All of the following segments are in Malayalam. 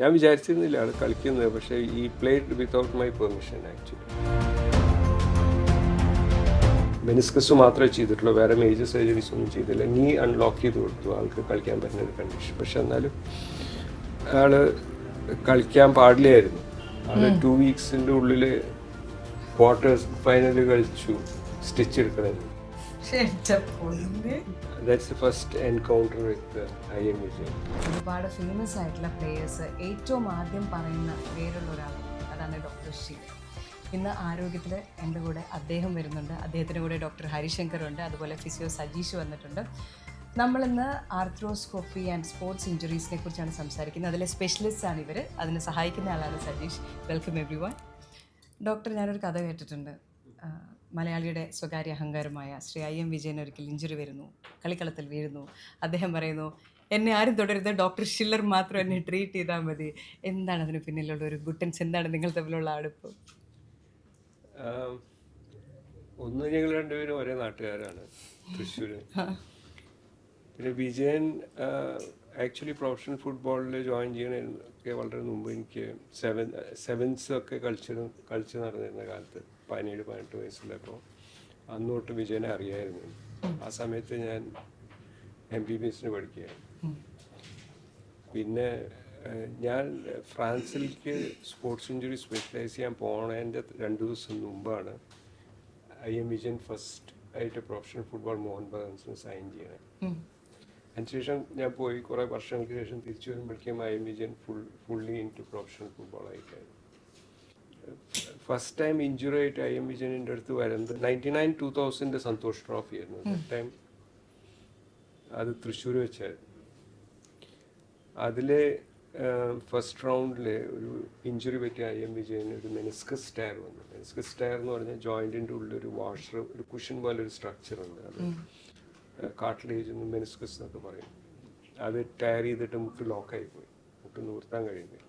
ഞാൻ വിചാരിച്ചിരുന്നില്ല ആൾ കളിക്കുന്നത്, പക്ഷേ ഈ played without my permission actually. Meniscus മാത്രമേ ചെയ്തിട്ടുള്ളൂ, വേറെ മേജർ സർജറീസ് ഒന്നും ചെയ്തില്ല. നീ അൺലോക്ക് ചെയ്ത് കൊടുത്തു ആൾക്ക് കളിക്കാൻ പറ്റുന്ന ഒരു കണ്ടീഷൻ. പക്ഷെ എന്നാലും ആൾ കളിക്കാൻ പാടില്ലായിരുന്നു. ആൾ 2 വീക്സിൻ്റെ ഉള്ളിൽ ക്വാർട്ടേഴ്സ് ഫൈനൽ കളിച്ചു, സ്റ്റിച്ച് എടുക്കണമെന്ന്. That's the first encounter with IM Vijay. ഒരുപാട് ഫേമസ് ആയിട്ടുള്ള പ്ലേയേഴ്സ് ഏറ്റവും ആദ്യം പറയുന്ന പേരുള്ള ഒരാൾ, അതാണ് ഡോക്ടർ ഷീല. ഇന്ന് ആരോഗ്യത്തിൽ എൻ്റെ കൂടെ അദ്ദേഹം വരുന്നുണ്ട്, അദ്ദേഹത്തിൻ്റെ കൂടെ ഡോക്ടർ ഹരിശങ്കർ ഉണ്ട്, അതുപോലെ ഫിസിയോ സജീഷ് വന്നിട്ടുണ്ട്. നമ്മളിന്ന് ആർത്രോസ്കോപ്പി ആൻഡ് സ്പോർട്സ് ഇഞ്ചുറീസിനെ കുറിച്ചാണ് സംസാരിക്കുന്നത്. അതിലെ സ്പെഷ്യലിസ്റ്റ് ആണ് ഇവർ, അതിന് സഹായിക്കുന്ന ആളാണ് Sajeesh. Welcome every one. Doctor, ഞാനൊരു കഥ കേട്ടിട്ടുണ്ട്. മലയാളിയുടെ സ്വകാര്യ അഹങ്കാരമായ ശ്രീ IM വിജയൻ ഒരിക്കൽ ഇഞ്ചുറി വരുന്നു, കളിക്കളത്തിൽ വീഴുന്നു. അദ്ദേഹം പറയുന്നു, എന്നെ ആരും തുടരുത്, ഡോക്ടർ ഷില്ലർ മാത്രം എന്നെ ട്രീറ്റ് ചെയ്താൽ മതി. എന്താണ് അതിന് പിന്നിലുള്ള ഒരു ഗുട്ടൻസ്? എന്താണ് നിങ്ങൾ തമ്മിലുള്ള അടുപ്പ്? ഒന്ന്, ഞങ്ങൾ രണ്ടുപേരും ഒരേ നാട്ടുകാരാണ്, തൃശ്ശൂർ. പിന്നെ വിജയൻ ആക്ച്വലി പ്രൊഫഷണൽ ഫുട്ബോളിൽ ജോയിൻ ചെയ്യണൊക്കെ വളരെ മുമ്പ്. എനിക്ക് സെവൻസ് ഒക്കെ കളിച്ച് നടന്നിരുന്ന കാലത്ത് 17-18 വയസ്സുള്ളപ്പോൾ അന്ന് തൊട്ട് വിജയനെ അറിയായിരുന്നു. ആ സമയത്ത് ഞാൻ MBBS പഠിക്കുകയാണ്. പിന്നെ ഞാൻ ഫ്രാൻസിലേക്ക് സ്പോർട്സ് ഇഞ്ചുറി സ്പെഷ്യലൈസ് ചെയ്യാൻ പോണതിൻ്റെ 2 ദിവസം മുമ്പാണ് IM വിജയൻ ഫസ്റ്റ് ആയിട്ട് പ്രൊഫഷണൽ ഫുട്ബോൾ മോഹൻ ബഗാൻസിന് സൈൻ ചെയ്യണേ. അതിനുശേഷം ഞാൻ പോയി കുറേ വർഷങ്ങൾക്ക് ശേഷം തിരിച്ചു വരുമ്പോഴേക്കും IM Vijayan fully into professional football ആയിട്ടായിരുന്നു. ഫസ്റ്റ് ടൈം ഇഞ്ചുറി ആയിട്ട് IM വിജയൻ്റെ അടുത്ത് വരുന്നത് 99-2000 സന്തോഷ് ട്രോഫി ആയിരുന്നു. ടൈം അത് തൃശ്ശൂർ വെച്ചായിരുന്നു. അതിൽ ഫസ്റ്റ് റൗണ്ടിൽ ഒരു ഇഞ്ചുറി പറ്റിയ IM വിജയന് ഒരു മെനിസ്കസ് ടയർ വന്നു. മെനിസ്കസ് ടയർ എന്ന് പറഞ്ഞാൽ ജോയിൻറ്റിൻ്റെ ഉള്ളിൽ ഒരു വാഷർ, ഒരു കുഷൻ പോലെ ഒരു സ്ട്രക്ചർ ഉണ്ട്. അത് കാർട്ടിലേജ് എന്ന് മെനിസ്കസ് എന്നൊക്കെ പറയും. അത് ടയർ ചെയ്തിട്ട് മുട്ട് ലോക്കായി പോയി, മുട്ട് നിവർത്താൻ കഴിയുന്നില്ല.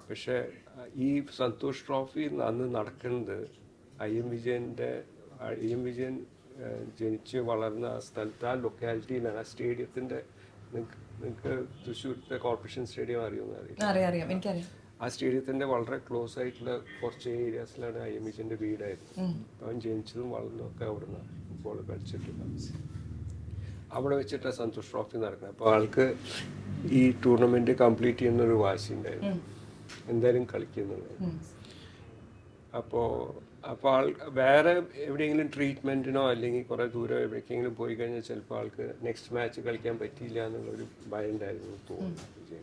പക്ഷേ ഈ സന്തോഷ് ട്രോഫി അന്ന് നടക്കുന്നത് IM വിജയൻ ജനിച്ച് വളർന്ന ആ സ്ഥലത്ത്, ആ ലൊക്കാലിറ്റിയിലാണ്, ആ സ്റ്റേഡിയത്തിൻ്റെ. നിങ്ങൾക്ക് തൃശ്ശൂരത്തെ കോർപ്പറേഷൻ സ്റ്റേഡിയം അറിയുമെന്ന് അറിയാം, എനിക്കറിയാം. ആ സ്റ്റേഡിയത്തിൻ്റെ വളരെ ക്ലോസ് ആയിട്ടുള്ള കുറച്ച് ഏരിയാസിലാണ് IM വിജയൻ്റെ വീടായിരുന്നു. അവൻ ജനിച്ചതും വളർന്നതൊക്കെ അവിടെ നിന്നാണ്, ഫുട്ബോൾ കളിച്ചിട്ടില്ല. അവിടെ വെച്ചിട്ടാണ് സന്തോഷ് ട്രോഫി നടക്കുന്നത്. അപ്പോൾ ആൾക്ക് ഈ ടൂർണമെൻറ്റ് കംപ്ലീറ്റ് ചെയ്യുന്നൊരു വാശി ഉണ്ടായിരുന്നു, എന്തായാലും കളിക്കുന്നത്. അപ്പോൾ ആൾ വേറെ എവിടെയെങ്കിലും ട്രീറ്റ്മെൻറ്റിനോ അല്ലെങ്കിൽ കുറേ ദൂരം എവിടേക്കെങ്കിലും പോയി കഴിഞ്ഞാൽ ചിലപ്പോൾ ആൾക്ക് നെക്സ്റ്റ് മാച്ച് കളിക്കാൻ പറ്റിയില്ല എന്നുള്ളൊരു ഭയം ഉണ്ടായിരുന്നു തോന്നുന്നു.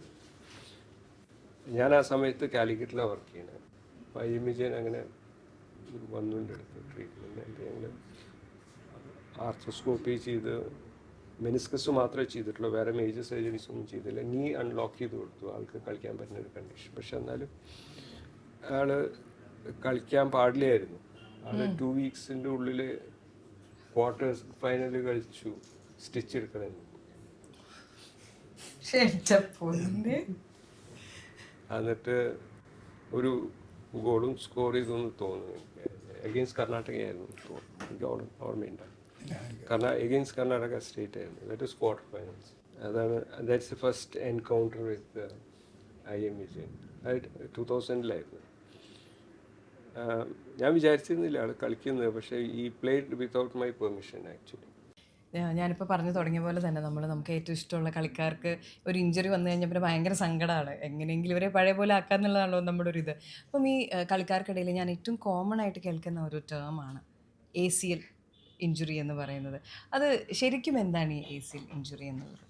ഞാൻ ആ സമയത്ത് കാലിക്കറ്റിലാണ് വർക്ക് ചെയ്യുന്നത്. അപ്പോൾ IM വിജയൻ അങ്ങനെ വന്നുകൊണ്ട് അടുത്ത് ട്രീറ്റ്മെൻറ്റ് ഞങ്ങൾ ആർത്രോസ്കോപ്പി ചെയ്ത്, മെനിസ്കസ് മാത്രമേ ചെയ്തിട്ടുള്ളൂ, വേറെ മേജർ സർജറീസ് ഒന്നും ചെയ്തില്ല. നീ അൺലോക്ക് ചെയ്ത് കൊടുത്തു ആൾക്ക് കളിക്കാൻ പറ്റുന്ന ഒരു കണ്ടീഷൻ. പക്ഷെ എന്നാലും ആൾ കളിക്കാൻ പാടില്ലായിരുന്നു. ആൾ 2 വീക്സിൻ്റെ ഉള്ളിൽ ക്വാർട്ടേഴ്സ് ഫൈനൽ കളിച്ചു, സ്റ്റിച്ച് എടുക്കണമെന്ന്. എന്നിട്ട് ഒരു ഗോളും സ്കോർ ചെയ്തെന്ന് തോന്നുന്നു. അഗെയിൻസ്റ്റ് കർണാടകയായിരുന്നു തോന്നുന്നു, എനിക്ക് ഓർമ്മയുണ്ട്. അഗെയിൻസ്റ്റ് കർണാടക സ്റ്റേറ്റ് ആയിരുന്നു. That is quarter finals. That's the first encounter with IM Vijayan. അത് 2000-ലായിരുന്നു. ഞാൻ വിചാരിച്ചിരുന്നില്ല ആൾ കളിക്കുന്നത്, പക്ഷേ ഈ played without my permission actually. ഞാനിപ്പോൾ പറഞ്ഞു തുടങ്ങിയ പോലെ തന്നെ നമുക്ക് ഏറ്റവും ഇഷ്ടമുള്ള കളിക്കാർക്ക് ഒരു ഇഞ്ചുറി വന്നു കഴിഞ്ഞാൽ പിന്നെ ഭയങ്കര സങ്കടമാണ്. എങ്ങനെയെങ്കിലും ഇവരെ പഴയ പോലെ ആക്കാന്നുള്ളതാണല്ലോ നമ്മുടെ ഒരു ഇത്. അപ്പം ഈ കളിക്കാർക്കിടയിൽ ഞാൻ ഏറ്റവും കോമൺ ആയിട്ട് കേൾക്കുന്ന ഒരു ടേമാണ് ACL ഇഞ്ചുറി എന്ന് പറയുന്നത്. അത് ശരിക്കും എന്താണ് ഈ ACL ഇഞ്ചുറി എന്നുള്ളത്?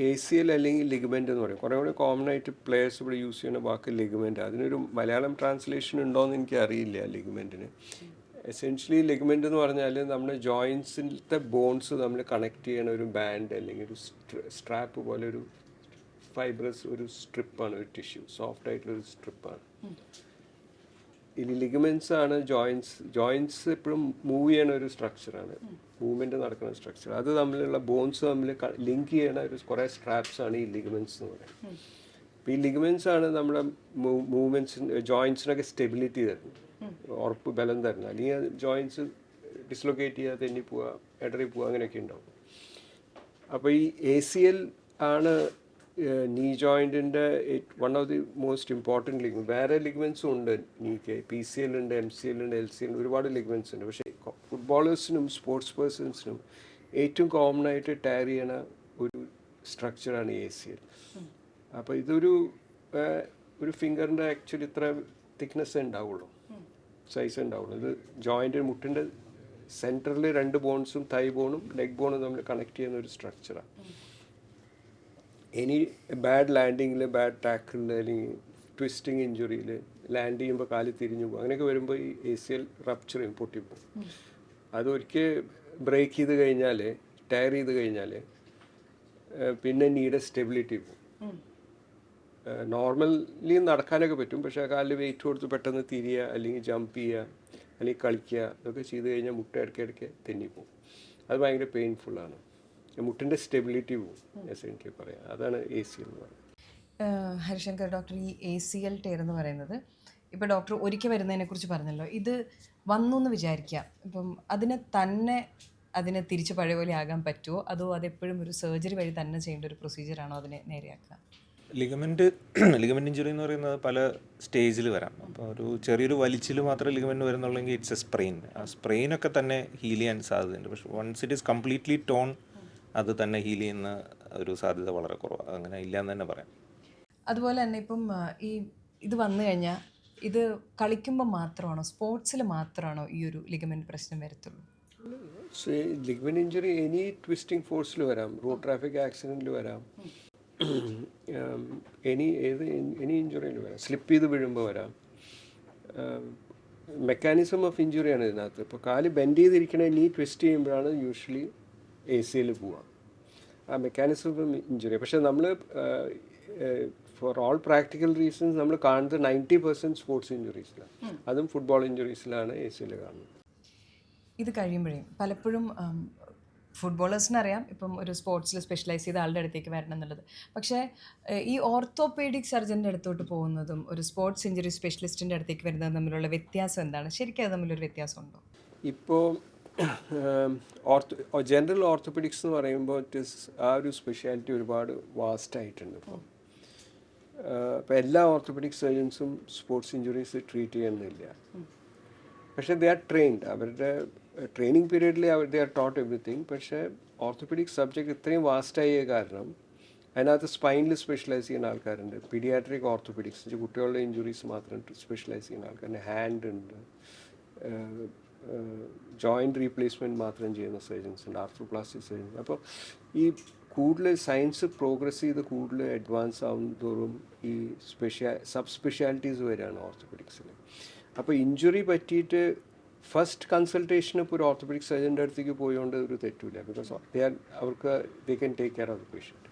ACL അല്ലെങ്കിൽ ലിഗമെൻ്റ് എന്ന് പറയും. കുറേ കൂടെ കോമൺ ആയിട്ട് പ്ലേയേഴ്സ് ഇവിടെ യൂസ് ചെയ്യുന്ന വാക്ക് ലിഗമെൻ്റ്. അതിനൊരു മലയാളം ട്രാൻസ്ലേഷൻ ഉണ്ടോയെന്ന് എനിക്കറിയില്ല ലിഗമെൻറ്റിന്. എസെൻഷ്യലി ലിഗമെൻ്റ് എന്ന് പറഞ്ഞാൽ നമ്മുടെ ജോയിൻസിൻ്റെ ബോൺസ് നമ്മൾ കണക്ട് ചെയ്യണ ഒരു ബാൻഡ് അല്ലെങ്കിൽ ഒരു സ്ട്രാപ്പ് പോലെ ഒരു ഫൈബ്രസ് ഒരു സ്ട്രിപ്പാണ്, ഒരു ടിഷ്യൂ, സോഫ്റ്റ് ആയിട്ടുള്ളൊരു സ്ട്രിപ്പാണ്. ഇനി ലിഗമെൻറ്റ്സ് ആണ് ജോയിൻസ് എപ്പോഴും മൂവ് ചെയ്യണ ഒരു സ്ട്രക്ചറാണ്, മൂവ്മെൻറ്റ് നടക്കുന്ന സ്ട്രക്ചർ. അത് തമ്മിലുള്ള ബോൺസ് തമ്മിൽ ലിങ്ക് ചെയ്യണ ഒരു കുറേ സ്ട്രാപ്സാണ് ഈ ലിഗമെൻറ്റ്സ് എന്ന് പറയുന്നത്. അപ്പോൾ ഈ ലിഗമെൻറ്റ്സ് ആണ് നമ്മുടെ ജോയിൻസിനൊക്കെ സ്റ്റെബിലിറ്റി തരുന്നത്, ഉറപ്പ് ബലം തരുന്നത്. അല്ലെങ്കിൽ ജോയിൻസ് ഡിസ്ലൊക്കേറ്റ് ചെയ്യാതെ തെന്നി പോവുക, ഇടറി പോവുക, അങ്ങനെയൊക്കെ ഉണ്ടാവും. അപ്പോൾ ഈ ACL ആണ് നീ ജോയിൻറ്റിൻ്റെ one of the most important ligament. വേറെ ലിഗ്മെൻറ്റ്സും ഉണ്ട് നീക്ക്, PCL ഉണ്ട്, MCL ഉണ്ട്, LCL ഉണ്ട്, ഒരുപാട് ലിഗ്മെൻറ്റ്സ് ഉണ്ട്. പക്ഷേ ഫുട്ബോളേഴ്സിനും സ്പോർട്സ് പേഴ്സൺസിനും ഏറ്റവും കോമൺ ആയിട്ട് ടയർ ചെയ്യണ ഒരു സ്ട്രക്ചറാണ് ACL. അപ്പോൾ ഇതൊരു ഫിംഗറിൻ്റെ ആക്ച്വലി ഇത്ര തിക്നെസ് ഉണ്ടാവുള്ളൂ, സൈസ് ഉണ്ടാവുള്ളൂ. ഇത് ജോയിൻ്റ് മുട്ടിൻ്റെ സെൻറ്ററിൽ 2 ബോൺസും തൈ ബോണും ലെഗ് ബോണും തമ്മിൽ കണക്ട് ചെയ്യുന്ന ഒരു സ്ട്രക്ചറാണ്. എനി ബാഡ് ലാൻഡിങ്ങിൽ, ബാഡ് ടാക്കിളിൽ, അല്ലെങ്കിൽ ട്വിസ്റ്റിംഗ് ഇഞ്ചുറിയിൽ ലാൻഡ് ചെയ്യുമ്പോൾ കാല് തിരിഞ്ഞു പോകും. അങ്ങനെയൊക്കെ വരുമ്പോൾ ഈ ACL റപ്ചർ ചെയ്യും, പൊട്ടിപ്പോകും. അതൊരിക്കൽ ബ്രേക്ക് ചെയ്ത് കഴിഞ്ഞാൽ, ടയർ ചെയ്ത് കഴിഞ്ഞാൽ പിന്നെ നീടെ സ്റ്റെബിലിറ്റി പോകും. നോർമലി നടക്കാനൊക്കെ പറ്റും, പക്ഷേ കാലിൽ വെയിറ്റ് കൊടുത്ത് പെട്ടെന്ന് തിരിയുക, അല്ലെങ്കിൽ ജമ്പ് ചെയ്യുക, അല്ലെങ്കിൽ കളിക്കുക, ഇതൊക്കെ ചെയ്ത് കഴിഞ്ഞാൽ മുട്ട ഇടയ്ക്കിടയ്ക്ക് തെന്നിപ്പോവും. അത് ഭയങ്കര പെയിൻഫുള്ളാണ്. മുട്ടിൻ്റെ സ്റ്റെബിലിറ്റി പോകും, എനിക്ക് പറയാം. അതാണ് ACL എന്ന് പറയുന്നത്. ഹരിശങ്കർ ഡോക്ടർ, ഈ ACL ടയർ എന്ന് പറയുന്നത് ഇപ്പോൾ ഡോക്ടർ ഒരിക്കൽ വരുന്നതിനെക്കുറിച്ച് പറഞ്ഞല്ലോ. ഇത് വന്നു എന്ന് വിചാരിക്കാം, ഇപ്പം അതിനെ തിരിച്ച് പഴയ പോലെ ആകാൻ പറ്റുമോ, അതോ അതെപ്പോഴും ഒരു സർജറി വഴി തന്നെ ചെയ്യേണ്ട ഒരു പ്രൊസീജിയറാണോ അതിനെ നേരെയാക്കുക? ലിഗമെൻറ്റ് ഇഞ്ചുറി എന്ന് പറയുന്നത് പല സ്റ്റേജിൽ വരാം. അപ്പോൾ ഒരു ചെറിയൊരു വലിച്ചിൽ മാത്രമേ ലിഗമെൻറ്റ് വരുന്നുള്ളെങ്കിൽ ഇറ്റ്സ് എ സ്പ്രെയിൻ. ആ സ്പ്രെയിനൊക്കെ തന്നെ ഹീൽ ചെയ്യാൻ സാധ്യതയുണ്ട്. പക്ഷേ once it is completely torn, അത് തന്നെ ഹീൽ ചെയ്യുന്ന ഒരു സാധ്യത വളരെ കുറവാണ്. അങ്ങനെ ഇല്ല എന്ന് തന്നെ പറയാം. അതുപോലെ തന്നെ ഇപ്പം ഇത് വന്നു കഴിഞ്ഞാൽ ഇത് കളിക്കുമ്പോൾ മാത്രമാണോ, സ്പോർട്സിൽ മാത്രമാണോ ഈ ഒരു ലിഗമെൻറ്റ് പ്രശ്നം വരത്തുള്ളൂ? ലിഗ്മെൻറ്റ് ഇഞ്ചുറി എനി ട്വിസ്റ്റിംഗ് ഫോഴ്സിൽ വരാം, റോഡ് ട്രാഫിക് ആക്സിഡൻറ്റിൽ വരാം, എനി ഇഞ്ചുറിയിൽ വരാം, സ്ലിപ്പ് ചെയ്ത് വീഴുമ്പോൾ വരാം. മെക്കാനിസം ഓഫ് ഇഞ്ചുറിയാണ് ഇതിനകത്ത്. ഇപ്പോൾ കാല് ബെൻഡ് ചെയ്തിരിക്കണ നീ ട്വിസ്റ്റ് ചെയ്യുമ്പോഴാണ് യൂഷ്വലി ACL പോവുക. ആ മെക്കാനിസം ഓഫ് ഇഞ്ചുറി. പക്ഷേ നമ്മൾ ഫോർ ഓൾ പ്രാക്ടിക്കൽ റീസൺസ് നമ്മൾ കാണുന്നത് 90% സ്പോർട്സ് ഇഞ്ചുറീസിലാണ്, അതും ഫുട്ബോൾ ഇഞ്ചുറീസിലാണ് ACL കാണുന്നത്. ഇത് കഴിയുമ്പോഴേ പലപ്പോഴും ഫുട്ബോളേഴ്സിനറിയാം ഇപ്പം ഒരു സ്പോർട്സിൽ സ്പെഷ്യലൈസ് ചെയ്ത ആളുടെ അടുത്തേക്ക് വരണം എന്നുള്ളത്. പക്ഷേ ഈ ഓർത്തോപീഡിക് സർജൻ്റെ അടുത്തോട്ട് പോകുന്നതും ഒരു സ്പോർട്സ് ഇഞ്ചുറി സ്പെഷ്യലിസ്റ്റിൻ്റെ അടുത്തേക്ക് വരുന്നതും തമ്മിലുള്ള വ്യത്യാസം എന്താണ്? ശരിക്കും അത് തമ്മിലൊരു വ്യത്യാസമുണ്ടോ? ഇപ്പോൾ ജനറൽ ഓർത്തോപെഡിക്സ് എന്ന് പറയുമ്പോൾ ആ ഒരു സ്പെഷ്യാലിറ്റി ഒരുപാട് വാസ്റ്റ് ആയിട്ടുണ്ട്. ഇപ്പോൾ എല്ലാ ഓർത്തോപെഡിക് സർജൻസും സ്പോർട്സ് ഇഞ്ചുറീസ് ട്രീറ്റ് ചെയ്യുന്നില്ല. പക്ഷേ ദേ ആർ ട്രെയിൻഡ്. അവരുടെ ട്രെയിനിങ് പീരീഡിൽ ദേ ആർ ടോട്ട് എവറിത്തിങ്. പക്ഷേ ഓർത്തോപെഡിക് സബ്ജക്റ്റ് ഇത്രയും വാസ്റ്റായ കാരണം അതിനകത്ത് സ്പൈനിൽ സ്പെഷ്യലൈസ് ചെയ്യുന്ന ആൾക്കാരുണ്ട്, പീഡിയാട്രിക് ഓർത്തോപെഡിക്സ് കുട്ടികളുടെ ഇഞ്ചുറീസ് മാത്രം സ്പെഷ്യലൈസ് ചെയ്യുന്ന ആൾക്കാരുണ്ട്, ഹാൻഡ് ഉണ്ട്, ജോയിൻറ്റ് റീപ്ലേസ്മെൻറ്റ് മാത്രം ചെയ്യുന്ന സർജൻസ് ഉണ്ട്, ആർത്രോപ്ലാസ്റ്റിക് സർജൻസ്. അപ്പോൾ ഈ കൂടുതൽ സയൻസ് പ്രോഗ്രസ് ചെയ്ത് കൂടുതൽ അഡ്വാൻസ് ആവുന്നതോറും ഈ സബ് സ്പെഷ്യാലിറ്റീസ് വരികയാണ് ഓർത്തോപെഡിക്സിൽ. അപ്പോൾ ഇഞ്ചുറി പറ്റിയിട്ട് ഫസ്റ്റ് കൺസൾട്ടേഷൻ ഇപ്പോൾ ഒരു ഓർത്തോപെഡിക് സർജൻ്റെ അടുത്തേക്ക് പോയതുകൊണ്ട് ഒരു തെറ്റില്ല, ബിക്കോസ് അവർക്ക് they can take care of the patient.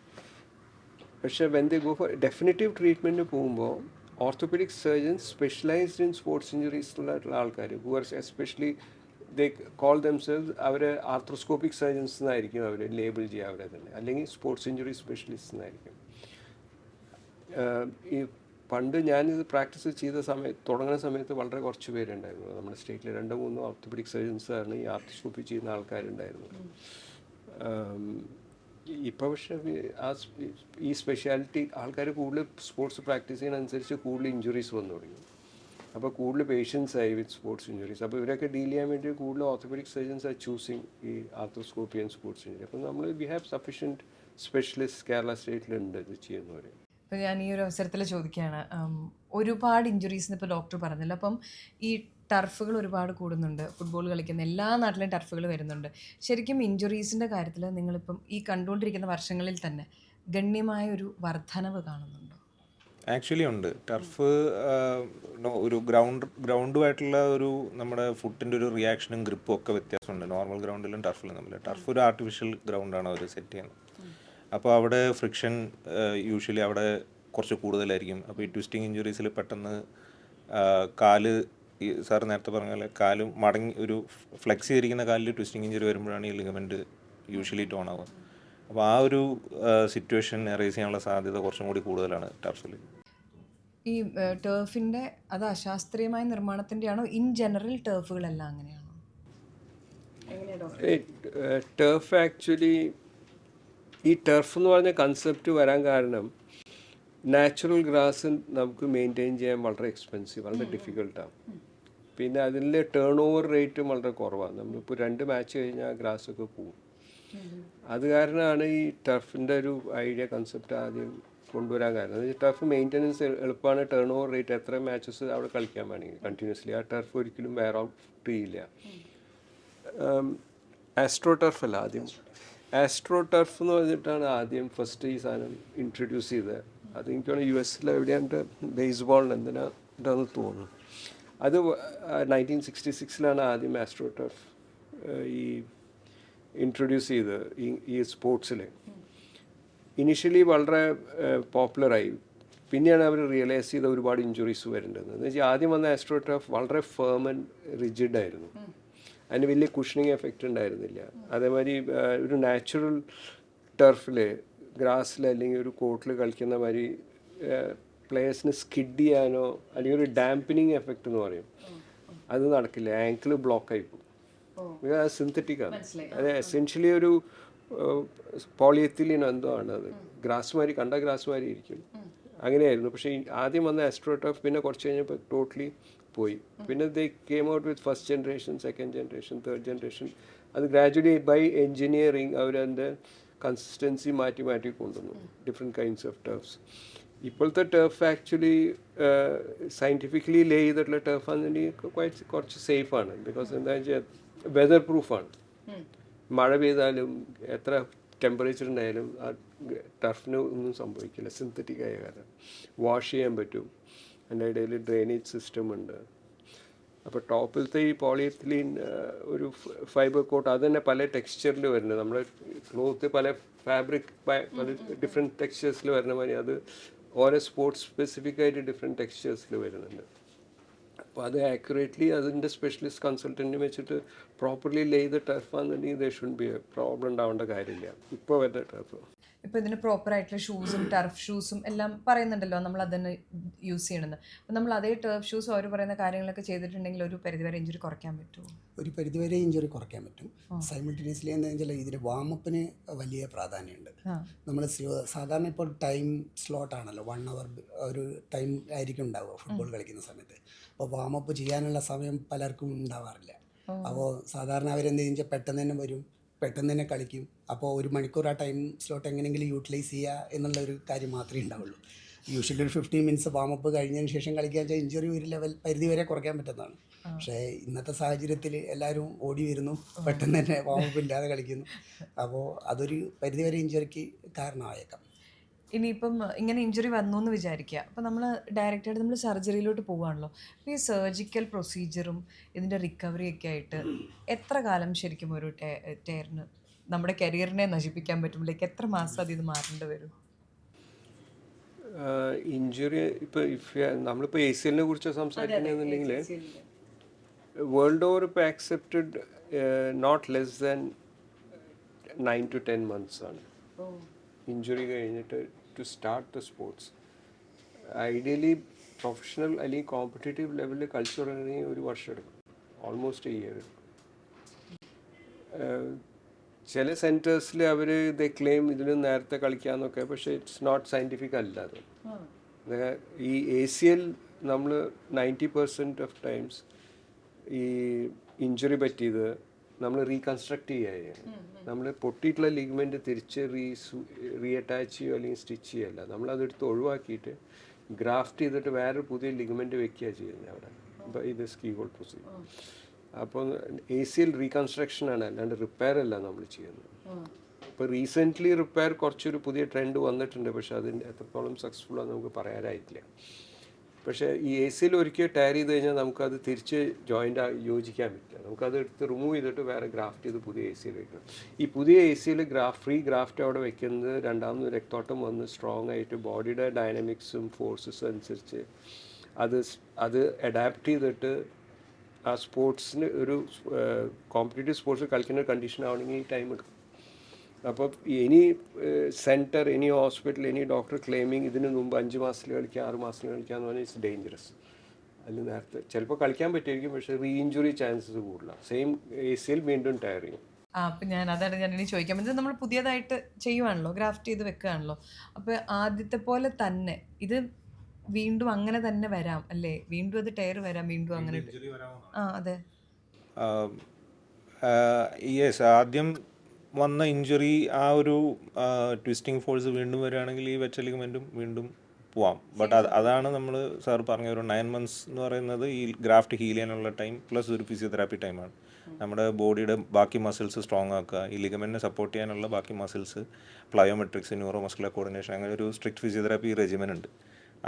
പക്ഷേ when they go for definitive treatment പോകുമ്പോൾ orthopaedic surgeons specialised in sports ഇഞ്ചുറീസിലുള്ള ആൾക്കാർ who are especially they call themselves അവർ ആർത്രോസ്കോപ്പിക് സർജൻസ് എന്നായിരിക്കും അവർ ലേബിൾ ചെയ്യുക അവരെ തന്നെ, അല്ലെങ്കിൽ സ്പോർട്സ് ഇഞ്ചുറി സ്പെഷ്യലിസ്റ്റ് എന്നായിരിക്കും. ഈ പണ്ട് ഞാനിത് പ്രാക്ടീസ് ചെയ്ത തുടങ്ങുന്ന സമയത്ത് വളരെ കുറച്ച് പേരുണ്ടായിരുന്നു നമ്മുടെ സ്റ്റേറ്റിൽ. 2-3 ഓർത്തോപെഡിക് സർജൻസാണ് ഈ ആർത്രോസ്കോപ്പി ചെയ്യുന്ന ആൾക്കാരുണ്ടായിരുന്നത്. ഇപ്പോൾ പക്ഷേ ഈ സ്പെഷ്യാലിറ്റി ആൾക്കാർ കൂടുതൽ സ്പോർട്സ് പ്രാക്ടീസ് ചെയ്യുന്നതനുസരിച്ച് കൂടുതൽ ഇഞ്ചുറീസ് വന്നു തുടങ്ങി. അപ്പോൾ കൂടുതൽ പേഷ്യൻസ് ആയി വിത്ത് സ്പോർട്സ് ഇഞ്ചുറീസ്. അപ്പോൾ ഇവരൊക്കെ ഡീൽ ചെയ്യാൻ വേണ്ടി കൂടുതൽ ഓർത്തോപെഡിക് സർജൻസ് ആർ ചൂസിങ് ഈ ആർത്രോസ്കോപ്പി ആൻഡ് സ്പോർട്സ് ഇഞ്ചുറി. അപ്പോൾ നമ്മൾ we have sufficient specialist Kerala സ്റ്റേറ്റിലുണ്ട് ഇത് ചെയ്യുന്നവർ. ഇപ്പോൾ ഞാൻ ഈ ഒരു അവസരത്തിൽ ചോദിക്കുകയാണ്, ഒരുപാട് ഇഞ്ചുറീസിന് ഇപ്പോൾ ഡോക്ടർ പറഞ്ഞല്ലോ, അപ്പം ഈ ടർഫുകൾ ഒരുപാട് കൂടുന്നുണ്ട്, ഫുട്ബോൾ കളിക്കുന്ന എല്ലാ നാട്ടിലും ടർഫുകൾ വരുന്നുണ്ട്. ശരിക്കും ഇഞ്ചുറീസിൻ്റെ കാര്യത്തിൽ നിങ്ങളിപ്പം ഈ കണ്ടുകൊണ്ടിരിക്കുന്ന വർഷങ്ങളിൽ തന്നെ ഗണ്യമായ ഒരു വർധനവ് കാണുന്നുണ്ടോ? ആക്ച്വലി ഉണ്ട്. ടർഫ് ഒരു ഗ്രൗണ്ടുമായിട്ടുള്ള ഒരു നമ്മുടെ ഫുട്ടിൻ്റെ ഒരു റിയാക്ഷനും ഗ്രിപ്പും ഒക്കെ വ്യത്യാസമുണ്ട് നോർമൽ ഗ്രൗണ്ടിലും ടർഫിലും തമ്മിൽ. ടർഫ് ഒരു ആർട്ടിഫിഷ്യൽ ഗ്രൗണ്ടാണ് അവർ സെറ്റ് ചെയ്യുന്നത്. അപ്പോൾ അവിടെ ഫ്രിക്ഷൻ യൂഷ്വലി അവിടെ കുറച്ച് കൂടുതലായിരിക്കും. അപ്പോൾ ഈ ട്വിസ്റ്റിംഗ് ഇഞ്ചുറീസിൽ പെട്ടെന്ന് കാല്, ഈ സാർ നേരത്തെ പറഞ്ഞ പോലെ കാല് മടങ്ങി ഒരു ഫ്ലെക്സ് ചെയ്തിരിക്കുന്ന കാലിൽ ട്വിസ്റ്റിംഗ് ഇഞ്ചുറി വരുമ്പോഴാണ് ഈ ലിഗമെൻറ്റ് യൂഷ്വലി ടോൺ ആവുക. അപ്പോൾ ആ ഒരു സിറ്റുവേഷൻ എറേസ് ചെയ്യാനുള്ള സാധ്യത കുറച്ചും കൂടി കൂടുതലാണ് ടർഫിൽ. ഈ ടേഫിൻ്റെ അത് അശാസ്ത്രീയമായ നിർമ്മാണത്തിൻ്റെ ആണോ, ഇൻ ജനറൽ ടേഫുകളെല്ലാം അങ്ങനെയാണോ? ടേഫ് ആക്ച്വലി ഈ ടർഫ് എന്ന് പറഞ്ഞ കൺസെപ്റ്റ് വരാൻ കാരണം നാച്ചുറൽ ഗ്രാസ് നമുക്ക് മെയിൻറ്റെയിൻ ചെയ്യാൻ വളരെ എക്സ്പെൻസീവ്, വളരെ ഡിഫിക്കൽട്ടാണ്. പിന്നെ അതിൻ്റെ ടേൺ ഓവർ റേറ്റും വളരെ കുറവാണ്. നമ്മളിപ്പോൾ 2 മാച്ച് കഴിഞ്ഞാൽ ഗ്രാസൊക്കെ പോവും. അത് കാരണമാണ് ഈ ടർഫിൻ്റെ ഒരു ഐഡിയ കൺസെപ്റ്റ് ആദ്യം കൊണ്ടുവരാൻ കാരണം. ടർഫ് മെയിൻ്റനൻസ് എളുപ്പമാണ്, ടേൺ ഓവർ റേറ്റ് എത്ര മാച്ചസ് അവിടെ കളിക്കാൻ വേണമെങ്കിൽ കണ്ടിന്യൂസ്ലി. ആ ടർഫ് ഒരിക്കലും വെയർ ഔട്ട് ചെയ്യില്ല. ആസ്ട്രോ ടർഫ് അല്ല, ആദ്യം ആസ്ട്രോ ടർഫ് എന്ന് പറഞ്ഞിട്ടാണ് ആദ്യം ഫസ്റ്റ് ഈ സാധനം ഇൻട്രൊഡ്യൂസ് ചെയ്തത്. അത് എനിക്കാണ് US എവിടെയാണ് ബേസ്ബോളിന് എന്തിനാന്ന് തോന്നുന്നു. അത് 1966 ആദ്യം ആസ്ട്രോ ടർഫ് ഈ ഇൻട്രൊഡ്യൂസ് ചെയ്തത് ഈ സ്പോർട്സിൽ. ഇനിഷ്യലി വളരെ പോപ്പുലറായി. പിന്നെയാണ് അവർ റിയലൈസ് ചെയ്ത ഒരുപാട് ഇഞ്ചുറീസ് വരേണ്ടത്. എന്ന് വെച്ചാൽ ആദ്യം വന്ന ആസ്ട്രോ ടർഫ് വളരെ ഫേം ആൻഡ് റിജിഡായിരുന്നു. അതിന് വലിയ കുഷനിങ് എഫക്റ്റ് ഉണ്ടായിരുന്നില്ല. അതേമാതിരി ഒരു നാച്ചുറൽ ടർഫിൽ ഗ്രാസിൽ അല്ലെങ്കിൽ ഒരു കോർട്ടിൽ കളിക്കുന്ന മാതിരി പ്ലേയേഴ്സിന് സ്കിഡ് ചെയ്യാനോ അല്ലെങ്കിൽ ഒരു ഡാമ്പനിങ് എഫക്റ്റ് എന്ന് പറയും, അത് നടക്കില്ല. ആങ്കിൾ ബ്ലോക്കായി പോകും. അത് സിന്തറ്റിക്കാണ്. അത് എസെൻഷ്യലി ഒരു പോളിയെത്തിലിനോ എന്തോ ആണ്. അത് ഗ്രാസ് മാതിരി, കണ്ട ഗ്രാസ് മാതിരി ഇരിക്കും. അങ്ങനെയായിരുന്നു. പക്ഷേ ആദ്യം വന്ന ആസ്ട്രോ ടർഫ് പിന്നെ കുറച്ച് കഴിഞ്ഞപ്പോൾ ടോട്ടലി പോയി. പിന്നെ they came out with first generation, second generation, third generation. അത് ഗ്രാജുവലി ബൈ എൻജിനീയറിങ് അവരതിൻ്റെ കൺസിസ്റ്റൻസി മാറ്റി മാറ്റി കൊണ്ടുവന്നു, ഡിഫറെൻറ്റ് കൈൻഡ്സ് ഓഫ് ടർഫ്സ്. ഇപ്പോഴത്തെ ടർഫ് ആക്ച്വലി സയൻറ്റിഫിക്കലി ലേ ചെയ്തിട്ടുള്ള ടർഫ് ആണെന്നുണ്ടെങ്കിൽ കുറച്ച് സേഫാണ്. ബിക്കോസ് എന്താ വെച്ചാൽ വെതർ പ്രൂഫാണ്. മഴ പെയ്താലും എത്ര ടെമ്പറേച്ചർ ഉണ്ടായാലും ആ ടർഫിന് ഒന്നും സംഭവിക്കില്ല, സിന്തറ്റിക് ആയ കാരണം. വാഷ് ചെയ്യാൻ പറ്റും, അതിൻ്റെ ഇടയിൽ ഡ്രെയിനേജ് സിസ്റ്റം ഉണ്ട്. അപ്പോൾ ടോപ്പിലത്തെ ഈ പോളിയെത്തിലീൻ ഒരു ഫൈബർ കോട്ട്, അത് തന്നെ പല ടെക്സ്ചറിൽ വരുന്നത്. നമ്മുടെ ക്ലോത്ത് പല ഫാബ്രിക് പല ഡിഫറെൻറ്റ് ടെക്സ്ചേഴ്സിൽ വരുന്ന മാതിരി അത് ഓരോ സ്പോർട്സ് സ്പെസിഫിക് ആയിട്ട് ഡിഫറെൻറ്റ് ടെക്സ്ചേഴ്സിൽ വരുന്നുണ്ട്. അപ്പോൾ അത് ആക്യുറേറ്റ്ലി അതിൻ്റെ സ്പെഷ്യലിസ്റ്റ് കൺസൾട്ടൻറ്റിനെ വെച്ചിട്ട് പ്രോപ്പർലി ലേ ചെയ്ത ടർഫാണെന്നുണ്ടെങ്കിൽ they should be a problem ഉണ്ടാവേണ്ട കാര്യമില്ല ഇപ്പോൾ വരുന്ന ടർഫ്. ഇപ്പോൾ ഇതിന് പ്രോപ്പറായിട്ടുള്ള ഷൂസും ടർഫ് ഷൂസും എല്ലാം പറയുന്നുണ്ടല്ലോ, നമ്മൾ അതന്നെ യൂസ് ചെയ്യണമെന്ന്. അപ്പോൾ നമ്മൾ അതേ ടർഫ് ഷൂസ് അവർ പറയുന്ന കാര്യങ്ങളൊക്കെ ചെയ്തിട്ടുണ്ടെങ്കിൽ ഒരു പരിധിവരെ ഇഞ്ചുറി കുറയ്ക്കാൻ പറ്റുമോ? ഒരു പരിധിവരെ ഇഞ്ചുറി കുറയ്ക്കാൻ പറ്റും. സൈമിൾട്ടേനിയസ്ലി എന്താ വെച്ചാൽ ഇതിന് വാമപ്പിന് വലിയ പ്രാധാന്യമുണ്ട്. നമ്മൾ സാധാരണ ഇപ്പോൾ ടൈം സ്ലോട്ടാണല്ലോ, 1 hour ഒരു ടൈം ആയിരിക്കും ഉണ്ടാവുക ഫുട്ബോൾ കളിക്കുന്ന സമയത്ത്. അപ്പോൾ വാമപ്പ് ചെയ്യാനുള്ള സമയം പലർക്കും ഉണ്ടാവാറില്ല. അപ്പോൾ സാധാരണ അവരെന്ത് ചെയ്യുക, പെട്ടെന്ന് തന്നെ വരും, പെട്ടെന്ന് തന്നെ കളിക്കും. അപ്പോൾ 1 മണിക്കൂർ ആ ടൈം സ്ലോട്ട് എങ്ങനെയെങ്കിലും യൂട്ടിലൈസ് ചെയ്യുക എന്നുള്ള ഒരു കാര്യം മാത്രമേ ഉണ്ടാവുള്ളൂ. യൂഷ്വലി ഒരു 15 minutes വാമപ്പ് കഴിഞ്ഞതിന് ശേഷം കളിക്കുക വെച്ചാൽ ഇഞ്ചുറി ഒരു ലെവൽ പരിധി വരെ കുറയ്ക്കാൻ പറ്റുന്നതാണ്. പക്ഷേ ഇന്നത്തെ സാഹചര്യത്തിൽ എല്ലാവരും ഓടി വരുന്നു, പെട്ടെന്ന് തന്നെ വാമപ്പ് ഇല്ലാതെ കളിക്കുന്നു. അപ്പോൾ അതൊരു പരിധി വരെ ഇഞ്ചുറിക്ക് കാരണമായേക്കാം. ഇനിയിപ്പം ഇങ്ങനെ ഇഞ്ചുറി വന്നു എന്ന് വിചാരിക്കുക, അപ്പോൾ നമ്മൾ ഡയറക്റ്റായിട്ട് നമ്മൾ സർജറിയിലോട്ട് പോവുകയാണല്ലോ. അപ്പോൾ ഈ സർജിക്കൽ പ്രൊസീജിയറും ഇതിൻ്റെ റിക്കവറിയൊക്കെ ആയിട്ട് എത്ര കാലം ശരിക്കും ഒരു ടയറിന് നമ്മുടെ കരിയറിനെ നശിപ്പിക്കാൻ പറ്റും? ലൈക്ക് എത്ര മാസം അത് ഇത് മാറേണ്ടി വരും? ഇഞ്ചുറി ഇപ്പോൾ നമ്മളിപ്പോൾ ACL കുറിച്ച് സംസാരിക്കുകയാണെന്നുണ്ടെങ്കിൽ വേൾഡ് ഓവർ ഇപ്പോൾ accepted not less than 9 to 10 months ആണ് ഇഞ്ചുറി കഴിഞ്ഞിട്ട് to start the sports. Ideally professional അല്ലെങ്കിൽ കോമ്പറ്റേറ്റീവ് ലെവലിൽ കളിച്ചു തുടങ്ങണമെങ്കിൽ 1 വർഷം എടുക്കും, ഓൾമോസ്റ്റ് 1 year എടുക്കും. ചില സെൻറ്റേഴ്സിൽ അവർ ദ ക്ലെയിം ഇതിന് നേരത്തെ കളിക്കാമെന്നൊക്കെ, പക്ഷേ ഇറ്റ്സ് നോട്ട് സയൻറ്റിഫിക് അല്ല അത്. ഈ ACL നമ്മൾ 90% ഓഫ് ടൈംസ് ഈ ഇഞ്ചുറി പറ്റിയത് നമ്മൾ റീകൺസ്ട്രക്ട് ചെയ്യുകയാണ്. നമ്മൾ പൊട്ടിയിട്ടുള്ള ലിഗ്മെൻറ്റ് തിരിച്ച് റീഅറ്റാച്ച് ചെയ്യുകയോ അല്ലെങ്കിൽ സ്റ്റിച്ച് ചെയ്യുകയല്ല, നമ്മളതെടുത്ത് ഒഴിവാക്കിയിട്ട് ഗ്രാഫ്റ്റ് ചെയ്തിട്ട് വേറൊരു പുതിയ ലിഗ്മെൻറ്റ് വെക്കുക ചെയ്യുന്നത് അവിടെ. അപ്പോൾ ഇത് സ്കീ ഹോൾ പ്രൊസീജിയർ. അപ്പോൾ ACL റീകൺസ്ട്രക്ഷനാണ്, അല്ലാണ്ട് റിപ്പയർ അല്ല നമ്മൾ ചെയ്യുന്നത്. ഇപ്പോൾ റീസെൻ്റ്ലി റിപ്പയർ കുറച്ചൊരു പുതിയ ട്രെൻഡ് വന്നിട്ടുണ്ട്, പക്ഷേ അതിന് എത്രത്തോളം സക്സസ്ഫുൾ ആണെന്ന് നമുക്ക് പറയാനായിട്ടില്ല. പക്ഷേ ഈ ACL ഒരിക്കൽ ടയർ ചെയ്ത് കഴിഞ്ഞാൽ നമുക്കത് തിരിച്ച് ജോയിൻ്റ് യോജിക്കാൻ പറ്റില്ല. നമുക്കത് എടുത്ത് റിമൂവ് ചെയ്തിട്ട് വേറെ ഗ്രാഫ്റ്റ് ചെയ്ത് പുതിയ ACL വെക്കണം. ഈ പുതിയ ACL ഫ്രീ ഗ്രാഫ്റ്റ് അവിടെ വെക്കുന്നത് രണ്ടാമത് രക്തോട്ടം വന്ന് സ്ട്രോങ് ആയിട്ട് ബോഡിയുടെ ഡൈനാമിക്സും ഫോഴ്സസും അനുസരിച്ച് അത് അഡാപ്റ്റ് ചെയ്തിട്ട് ആ സ്പോർട്സിന് ഒരു കോമ്പറ്റേറ്റീവ് സ്പോർട്സ് കളിക്കുന്ന കണ്ടീഷൻ ആവണമെങ്കിൽ ഈ ടൈം എടുക്കും. അപ്പോൾ any centre, any hospital, any doctor claiming ഇതിന് മുമ്പ് 5 മാസത്തിൽ കളിക്കുക, 6 മാസത്തിൽ കളിക്കുക എന്ന് പറഞ്ഞാൽ ഇറ്റ്സ് ഡേഞ്ചറസ്. അതിൽ നേരത്തെ ചിലപ്പോൾ കളിക്കാൻ പറ്റുമായിരിക്കും, പക്ഷേ റീ ഇഞ്ചുറി ചാൻസസ് കൂടുതലാണ്. സെയിം ACL വീണ്ടും ടയർ ചെയ്യും. അപ്പം അതാണ് ഞാൻ ഇനി ചോദിക്കാൻ പറ്റുന്നത്. നമ്മൾ പുതിയതായിട്ട് ചെയ്യുവാണല്ലോ, ഗ്രാഫ്റ്റ് ചെയ്ത് വെക്കുകയാണല്ലോ. അപ്പോൾ ആദ്യത്തെ പോലെ തന്നെ ഇത് വീണ്ടും അങ്ങനെ തന്നെ വരാം അല്ലേ? വീണ്ടും അത് ടയർ വരാം, വീണ്ടും അങ്ങനെ. ആ അതെ. യെസ്, ആദ്യം വന്ന ഇഞ്ചുറി ആ ഒരു ട്വിസ്റ്റിംഗ് ഫോഴ്സ് വീണ്ടും വരികയാണെങ്കിൽ ഈ വെച്ച ലിഗമെൻറ്റും വീണ്ടും പോവാം. ബട്ട് അതാണ് നമ്മൾ സാർ പറഞ്ഞ ഒരു 9 months എന്ന് പറയുന്നത് ഈ ഗ്രാഫ്റ്റ് ഹീൽ ചെയ്യാനുള്ള ടൈം പ്ലസ് ഒരു ഫിസിയോതെറാപ്പി ടൈമാണ്. നമ്മുടെ ബോഡിയുടെ ബാക്കി മസിൽസ് സ്ട്രോങ് ആക്കുക, ഈ ലിഗമെൻറ്റിനെ സപ്പോർട്ട് ചെയ്യാനുള്ള ബാക്കി മസിൽസ്, പ്ലയോമെട്രിക്സ്, ന്യൂറോ മസ്കുലർ കോർഡിനേഷൻ, അങ്ങനെ ഒരു സ്ട്രിക്റ്റ് ഫിസിയോതെറാപ്പി റെജിമെൻ ഉണ്ട്.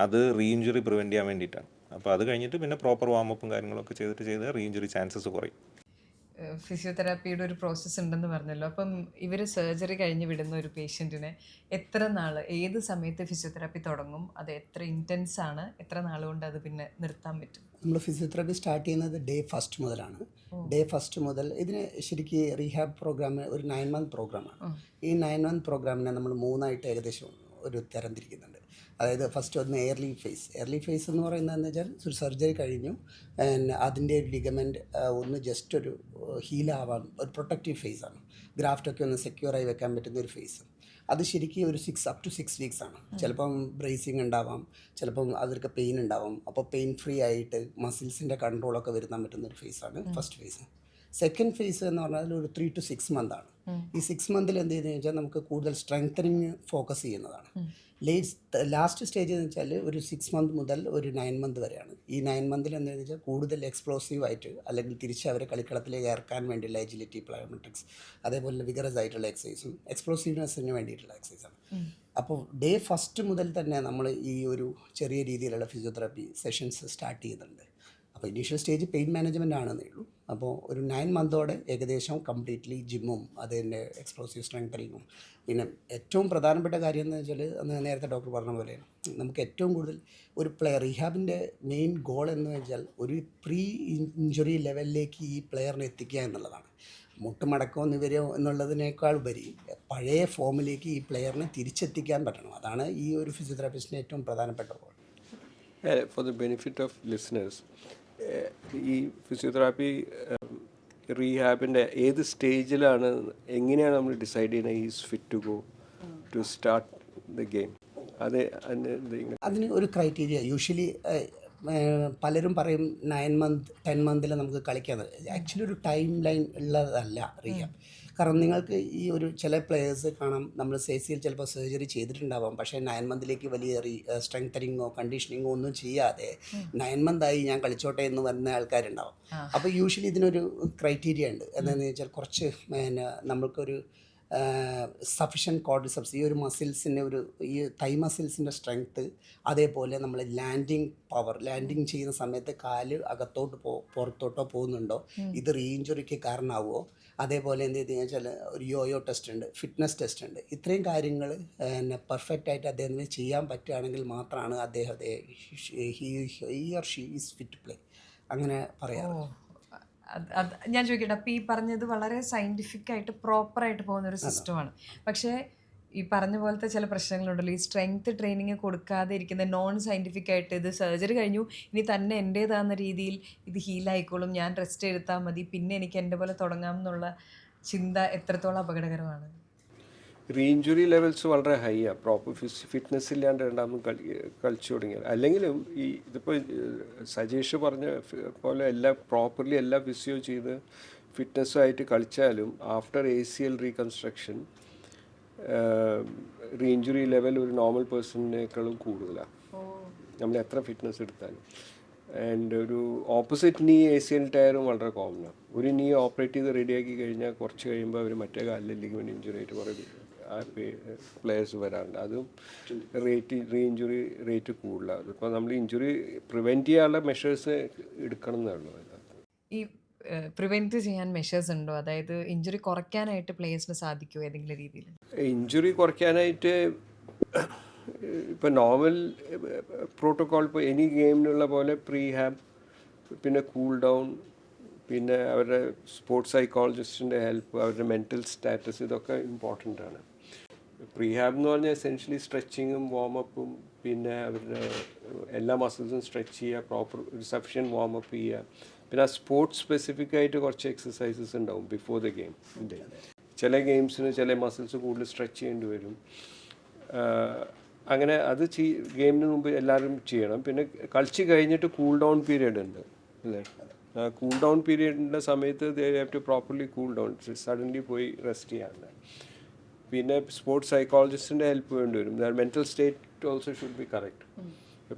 അത് റീ ഇഞ്ചുറി പ്രിവെൻറ്റ് ചെയ്യാൻ വേണ്ടിയിട്ടാണ്. അപ്പോൾ അത് കഴിഞ്ഞിട്ട് പിന്നെ പ്രോപ്പർ വാമപ്പും കാര്യങ്ങളൊക്കെ ചെയ്ത് റീ ഇഞ്ചുറി ചാൻസസ് കുറയും. ഫിസിയോതെറാപ്പിയുടെ ഒരു പ്രോസസ്സ് ഉണ്ടെന്ന് പറഞ്ഞല്ലോ. അപ്പം ഇവർ സർജറി കഴിഞ്ഞ് വിടുന്ന ഒരു പേഷ്യൻറ്റിനെ എത്ര നാൾ, ഏത് സമയത്ത് ഫിസിയോതെറാപ്പി തുടങ്ങും, അത് എത്ര ഇൻറ്റൻസ് ആണ്, എത്ര നാൾ കൊണ്ട് അത് പിന്നെ നിർത്താൻ പറ്റും? നമ്മൾ ഫിസിയോതെറാപ്പി സ്റ്റാർട്ട് ചെയ്യുന്നത് ഡേ 1 മുതലാണ്. ഡേ 1 മുതൽ ഇതിന് ശരിക്കും റീഹാബ് പ്രോഗ്രാം ഒരു 9 month പ്രോഗ്രാമാണ്. ഈ 9 month പ്രോഗ്രാമിനെ നമ്മൾ 3ആയിട്ട് ഏകദേശം ഒരു തരംതിരിക്കുന്നുണ്ട്. അതായത് ഫസ്റ്റ് ഒന്ന് എയർലി ഫേസ് എന്ന് പറയുന്നതെന്ന് വെച്ചാൽ ഒരു സർജറി കഴിഞ്ഞു, അതിൻ്റെ ഒരു ലിഗമെൻറ്റ് ഒന്ന് ജസ്റ്റ് ഒരു ഹീലാവാൻ ഒരു പ്രൊട്ടക്റ്റീവ് ഫേസാണ്. ഗ്രാഫ്റ്റൊക്കെ ഒന്ന് സെക്യൂറായി വെക്കാൻ പറ്റുന്ന ഒരു ഫേസ്. അത് ശരിക്കും ഒരു 6 weeks ആണ്. ചിലപ്പം ബ്രേസിങ് ഉണ്ടാവാം, ചിലപ്പം അവർക്ക് പെയിൻ ഉണ്ടാവാം. അപ്പോൾ പെയിൻ ഫ്രീ ആയിട്ട് മസിൽസിൻ്റെ കൺട്രോളൊക്കെ വരുത്താൻ പറ്റുന്ന ഒരു ഫേസാണ് ഫസ്റ്റ് ഫേസ്. സെക്കൻഡ് ഫേസ് എന്ന് പറഞ്ഞാൽ ഒരു 3 to 6 months ആണ്. ഈ 6 months എന്ത് ചെയ്തെന്ന് വെച്ചാൽ നമുക്ക് കൂടുതൽ സ്ട്രെങ്തനിങ് ഫോക്കസ് ചെയ്യുന്നതാണ്. ലാസ്റ്റ് സ്റ്റേജ് എന്ന് വെച്ചാൽ ഒരു 6 months മുതൽ ഒരു 9 months വരെയാണ്. ഈ 9 months എന്താണെന്ന് വെച്ചാൽ കൂടുതൽ എക്സ്പ്ലോസീവായിട്ട് അല്ലെങ്കിൽ തിരിച്ച് അവരെ കളിക്കളത്തിലേക്ക് ഇറക്കാൻ വേണ്ടിയുള്ള എജിലിറ്റി, പ്ലയോമെട്രിക്സ്, അതേപോലെ വിഗറസ് ആയിട്ടുള്ള എക്സസൈസും എക്സ്പ്ലോസീവ്നെസ്സിന് വേണ്ടിയിട്ടുള്ള എക്സസൈസാണ്. അപ്പോൾ ഡേ 1 മുതൽ തന്നെ നമ്മൾ ഈ ഒരു ചെറിയ രീതിയിലുള്ള ഫിസിയോതെറാപ്പി സെഷൻസ് സ്റ്റാർട്ട് ചെയ്യുന്നുണ്ട്. അപ്പോൾ ഇനീഷ്യൽ സ്റ്റേജ് പെയിൻ മാനേജ്മെൻ്റ് ആണെന്നേ ഉള്ളൂ. അപ്പോൾ ഒരു 9 months ഏകദേശം കംപ്ലീറ്റ്ലി ജിമ്മും അതിൻ്റെ എക്സ്പ്ലോസീവ് സ്ട്രെങ്തനിങ്ങും. പിന്നെ ഏറ്റവും പ്രധാനപ്പെട്ട കാര്യം എന്ന് വെച്ചാൽ അന്ന് നേരത്തെ ഡോക്ടർ പറഞ്ഞ പോലെ നമുക്ക് ഏറ്റവും കൂടുതൽ ഒരു റീഹാബിൻ്റെ മെയിൻ ഗോൾ എന്ന് വെച്ചാൽ ഒരു പ്രീ ഇഞ്ചുറി ലെവലിലേക്ക് ഈ പ്ലെയറിനെ എത്തിക്കുക എന്നുള്ളതാണ്. മുട്ടുമടക്കമോ നിവരോ എന്നുള്ളതിനേക്കാൾ ഉപരി പഴയ ഫോമിലേക്ക് ഈ പ്ലെയറിനെ തിരിച്ചെത്തിക്കാൻ പറ്റണം. അതാണ് ഈ ഒരു ഫിസിയോതെറാപ്പിസ്റ്റിൻ്റെ ഏറ്റവും പ്രധാനപ്പെട്ട goal. For the benefit of listeners, ഈ ഫിസിയോതെറാപ്പി റീഹാബിൻ്റെ ഏത് സ്റ്റേജിലാണ്, എങ്ങനെയാണ് നമ്മൾ ഡിസൈഡ് ചെയ്യുന്നത് is fit to go to start the game? അതിന് ഒരു ക്രൈറ്റീരിയ യൂഷ്വലി പലരും പറയും 9 months 10 months നമുക്ക് കളിക്കാൻ. ആക്ച്വലി ഒരു ടൈം ലൈൻ ഉള്ളതല്ല റീഹാബ്. കാരണം നിങ്ങൾക്ക് ഈ ഒരു ചില പ്ലെയേഴ്സ് കാണാം, നമ്മൾ ACL ചിലപ്പോൾ സർജറി ചെയ്തിട്ടുണ്ടാവാം, പക്ഷേ 9 months വലിയ സ്ട്രെങ്തനിങ്ങോ കണ്ടീഷനിങ്ങോ ഒന്നും ചെയ്യാതെ 9 months ആയി ഞാൻ കളിച്ചോട്ടെ എന്ന് വരുന്ന ആൾക്കാരുണ്ടാവും. അപ്പോൾ യൂഷ്വലി ഇതിനൊരു ക്രൈറ്റീരിയ ഉണ്ട്. എന്താണെന്ന് വെച്ചാൽ കുറച്ച് നമ്മൾക്കൊരു സഫിഷ്യൻറ്റ് കോർഡിസെപ്സ്, ഈ ഒരു മസിൽസിൻ്റെ ഈ തൈ മസിൽസിൻ്റെ സ്ട്രെങ്ത്ത്, അതേപോലെ നമ്മൾ ലാൻഡിങ് പവർ, ലാൻഡിങ് ചെയ്യുന്ന സമയത്ത് കാല് അകത്തോട്ട് പുറത്തോട്ടോ പോകുന്നുണ്ടോ, ഇത് റീ ഇഞ്ചുറിക്ക് കാരണമാവുമോ, അതേപോലെ എന്ത് ചെയ്തെന്ന് വെച്ചാൽ ഒരു യോയോ ടെസ്റ്റ് ഉണ്ട്, ഫിറ്റ്നസ് ടെസ്റ്റ് ഉണ്ട്. ഇത്രയും കാര്യങ്ങൾ പെർഫെക്റ്റ് ആയിട്ട് അദ്ദേഹത്തിന് ചെയ്യാൻ പറ്റുകയാണെങ്കിൽ മാത്രമാണ് അദ്ദേഹത്തെ he or she is fit to play അങ്ങനെ പറയാം. അത് ഞാൻ ചോദിക്കട്ടെ, അപ്പോൾ ഈ പറഞ്ഞത് വളരെ സയൻറ്റിഫിക് ആയിട്ട് പ്രോപ്പറായിട്ട് പോകുന്ന ഒരു സിസ്റ്റമാണ്. പക്ഷേ ഈ പറഞ്ഞ പോലത്തെ ചില പ്രശ്നങ്ങളുണ്ടല്ലോ, ഈ സ്ട്രെങ്ത് ട്രെയിനിങ് കൊടുക്കാതെ ഇരിക്കുന്ന നോൺ സയൻറ്റിഫിക് ആയിട്ട് ഇത് സർജറി കഴിഞ്ഞു ഇനി തന്നെ എൻ്റേതാകുന്ന രീതിയിൽ ഇത് ഹീലായിക്കോളും, ഞാൻ റെസ്റ്റ് എടുത്താൽ മതി, പിന്നെ എനിക്ക് എൻ്റെ പോലെ തുടങ്ങാം എന്നുള്ള ചിന്ത എത്രത്തോളം അപകടകരമാണ്? റീ ഇഞ്ചുറി ലെവൽസ് വളരെ ഹൈ ആണ്. പ്രോപ്പർ ഫിറ്റ്നസ് ഇല്ലാണ്ട് രണ്ടാമത് കളിച്ചു തുടങ്ങിയാൽ. അല്ലെങ്കിലും ഈ ഇതിപ്പോൾ സജേഷ് പറഞ്ഞ പോലെ പ്രോപ്പർലി എല്ലാ ഫിസിയോ ചെയ്ത് ഫിറ്റ്നസ്സുമായിട്ട് കളിച്ചാലും after ACL reconstruction reinjury level ഒരു നോർമൽ പേഴ്സണിനേക്കാളും കൂടുതലാണ് നമ്മൾ എത്ര ഫിറ്റ്നസ് എടുത്താലും. ആൻഡ് ഒരു ഓപ്പോസിറ്റ് നീ ACL ടയറും വളരെ കോമണാണ്. ഒരു നീ ഓപ്പറേറ്റ് ചെയ്ത് റെഡിയാക്കി കഴിഞ്ഞാൽ കുറച്ച് കഴിയുമ്പോൾ അവർ മറ്റേ കാലിൽ ലിഗമെന്റ് ഇഞ്ചുറി ആയിട്ട് കുറേ പ്ലേയേഴ്സ് വരാറുണ്ട്. അതും റീ ഇഞ്ചുറി റേറ്റ് കൂടുതലാണ്. അതിപ്പോൾ നമ്മൾ ഇഞ്ചുറി പ്രിവെൻറ്റ് ചെയ്യാനുള്ള മെഷേഴ്സ് എടുക്കണം എന്നുള്ളൂ. ഈ പ്രിവെൻറ്റ് ചെയ്യാൻ മെഷേഴ്സ് ഉണ്ടോ? അതായത് ഇഞ്ചുറി കുറയ്ക്കാനായിട്ട് പ്ലേയേഴ്സിന് സാധിക്കുമോ ഏതെങ്കിലും രീതിയിൽ? ഇഞ്ചുറി കുറയ്ക്കാനായിട്ട് ഇപ്പോൾ നോർമൽ പ്രോട്ടോക്കോൾ, ഇപ്പോൾ എനി ഗെയിമിനുള്ള പോലെ പ്രീഹാബ്, പിന്നെ കൂൾ ഡൗൺ, പിന്നെ അവരുടെ സ്പോർട്സ് സൈക്കോളജിസ്റ്റിൻ്റെ ഹെൽപ്പ്, അവരുടെ മെൻറ്റൽ സ്റ്റാറ്റസ്, ഇതൊക്കെ ഇമ്പോർട്ടൻ്റ് ആണ്. പ്രീഹാബ് എന്ന് പറഞ്ഞാൽ എസെൻഷ്യലി സ്ട്രെച്ചിങ്ങും വാമപ്പും, പിന്നെ അവരുടെ എല്ലാ മസിൽസും സ്ട്രെച്ച് ചെയ്യുക, പ്രോപ്പർ ഒരു സഫിഷ്യൻറ്റ് വാമപ്പ് ചെയ്യുക, പിന്നെ ആ സ്പോർട്സ് സ്പെസിഫിക് ആയിട്ട് കുറച്ച് എക്സസൈസസ് ഉണ്ടാവും ബിഫോർ ദ ഗെയിം. ചില ഗെയിംസിന് ചില മസിൽസ് കൂടുതൽ സ്ട്രെച്ച് ചെയ്യേണ്ടി വരും. അങ്ങനെ അത് ഗെയിമിന് മുമ്പ് എല്ലാവരും ചെയ്യണം. പിന്നെ കളിച്ച് കഴിഞ്ഞിട്ട് കൂൾ ഡൗൺ പീരീഡ് ഉണ്ട് അല്ലേ? കൂൾ ഡൗൺ പീരീഡിൻ്റെ സമയത്ത് they have to properly cool down, suddenly പോയി റെസ്റ്റ് ചെയ്യാറില്ല. പിന്നെ സ്പോർട്സ് സൈക്കോളജിസ്റ്റിൻ്റെ ഹെൽപ്പ് വേണ്ടി വരും. Mental state also should be correct.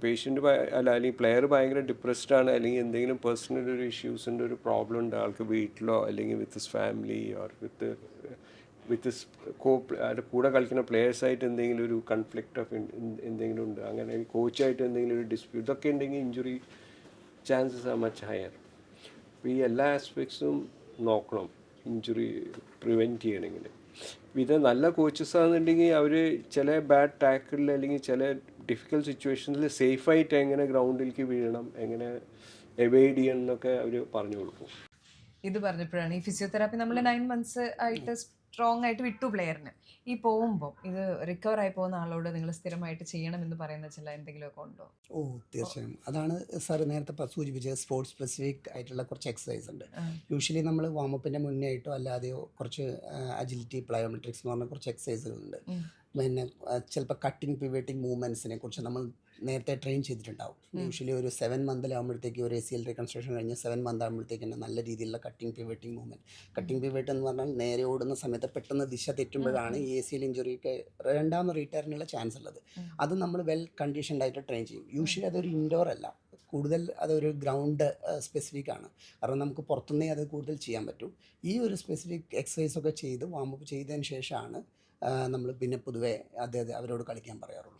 Patient അല്ലെങ്കിൽ പ്ലെയർ ഭയങ്കര ഡിപ്രസ്ഡ് ആണ്, അല്ലെങ്കിൽ എന്തെങ്കിലും പേഴ്സണൽ ഒരു ഇഷ്യൂസിൻ്റെ ഒരു പ്രോബ്ലം ഉണ്ട് ആൾക്ക് വീട്ടിലോ, അല്ലെങ്കിൽ with his family or with his കൂടെ കളിക്കുന്ന പ്ലെയേഴ്സായിട്ട് എന്തെങ്കിലും ഒരു കൺഫ്ലിക്റ്റ് ഓഫ് എന്തെങ്കിലും ഉണ്ട്, അങ്ങനെ കോച്ചായിട്ട് എന്തെങ്കിലും ഒരു ഡിസ്പ്യൂട്ട് ഇതൊക്കെ ഉണ്ടെങ്കിൽ injury chances are much higher. അപ്പോൾ ഈ എല്ലാ ആസ്പെക്ട്സും നോക്കണം ഇഞ്ചുറി പ്രിവെൻറ്റ് ചെയ്യണമെങ്കിൽ. ഇത് നല്ല കോച്ചസ് ആണെന്നുണ്ടെങ്കിൽ അവർ ചില ബാഡ് ടാക്കിളിൽ അല്ലെങ്കിൽ ചില ഡിഫിക്കൽട്ട് സിറ്റുവേഷൻസിൽ സേഫായിട്ട് എങ്ങനെ ഗ്രൗണ്ടിലേക്ക് വീഴണം, എങ്ങനെ എവൈഡ് ചെയ്യണം എന്നൊക്കെ അവർ പറഞ്ഞു കൊടുക്കും. ഇത് പറഞ്ഞപ്പോഴാണ് ഈ ഫിസിയോതെറാപ്പി നമ്മൾ 9 months ആയിട്ട് സ്ട്രോങ് ആയിട്ട് വിട്ടു പ്ലെയറിന്. ഈ പോകുമ്പോൾ ഇത് റിക്കവർ ആയി പോകുന്ന ആളോട് നിങ്ങൾ സ്ഥിരമായിട്ട് ചെയ്യണമെന്ന് പറയുന്ന ചില എന്തെങ്കിലുമൊക്കെ ഉണ്ടോ? ഓ തീർച്ചയായും. അതാണ് സാർ നേരത്തെ സൂചിപ്പിച്ചത്, സ്പോർട്സ് സ്പെസിഫിക് ആയിട്ടുള്ള കുറച്ച് എക്സസൈസ് ഉണ്ട്. യൂഷ്വലി നമ്മൾ വാമപ്പിൻ്റെ മുന്നേ ആയിട്ടോ അല്ലാതെയോ കുറച്ച് അജിലിറ്റി പ്ലയോമെട്രിക്സ് എന്ന് പറഞ്ഞ കുറച്ച് എക്സസൈസുകളുണ്ട്. പിന്നെ ചിലപ്പോൾ കട്ടിങ് പിവേറ്റിംഗ് മൂവ്മെൻറ്റ്സിനെ കുറിച്ച് നമ്മൾ നേരത്തെ ട്രെയിൻ ചെയ്തിട്ടുണ്ടാവും. യൂഷ്വലി ഒരു 7 month ഒരു ACL റീകൺസ്ട്രക്ഷൻ കഴിഞ്ഞ് 7 month ആകുമ്പോഴത്തേക്ക് തന്നെ നല്ല രീതിയിലുള്ള കട്ടിങ് പിവേറ്റിംഗ് മൂവ്മെൻറ്റ്. കട്ടിങ് പിവേറ്റ് എന്ന് പറഞ്ഞാൽ നേരെ ഓടുന്ന സമയത്ത് പെട്ടെന്ന് ദിശ തെറ്റുമ്പോഴാണ് ഈ ACL ഇഞ്ചുറിക്ക് രണ്ടാമത് റീറ്റയറിനുള്ള ചാൻസ് ഉള്ളത്. അത് നമ്മൾ വെൽ കണ്ടീഷൻഡ് ആയിട്ട് ട്രെയിൻ ചെയ്യും. യൂഷ്വലി അതൊരു ഇൻഡോർ അല്ല, കൂടുതൽ അതൊരു ഗ്രൗണ്ട് സ്പെസിഫിക് ആണ്. കാരണം നമുക്ക് പുറത്തുനിന്നേ അത് കൂടുതൽ ചെയ്യാൻ പറ്റും. ഈ ഒരു സ്പെസിഫിക് എക്സസൈസൊക്കെ ചെയ്ത് വാമപ്പ് ചെയ്തതിന് ശേഷമാണ് നമ്മൾ പിന്നെ പൊതുവേ അവരോട് കളിക്കാൻ പറയാറുള്ളൂ.